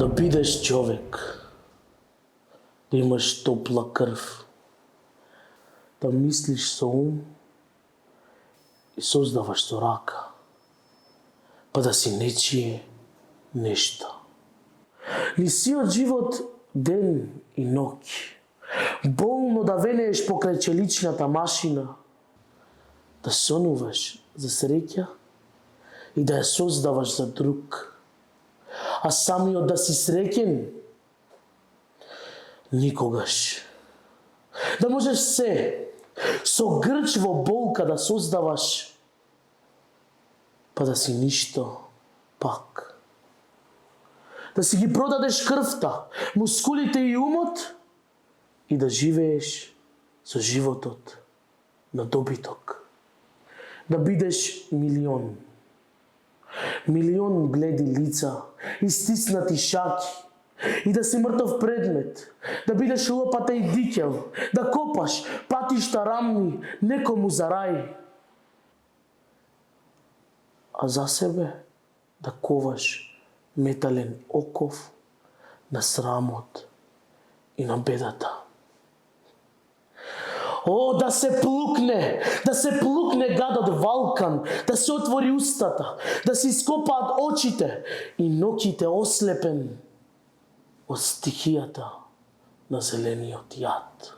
да бидеш човек, да имаш топла крв, да мислиш со ум и создаваш со рака, па да си нечие нешто. Ни сиот живот, ден и ноќ, болно да венееш покрај челичната машина, да сонуваш за среќа и да ја создаваш за друг, а самиот да си среќен никогаш. Да можеш се со грч во болка да создаваш, па да си ништо пак. Да си ги продадеш крвта, мускулите и умот и да живееш со животот на добиток. Да бидеш милион. Милион бледи лица и стиснати шаки и да си мртов предмет, да бидеш лопата и дикел, да копаш патишта рамни некому за рај, а за себе да коваш метален оков на срамот и на бедата. О, да се плукне гадот Валкан, да се отвори устата, да се ископаат очите и ноќите ослепен од стихијата на зелениот јад.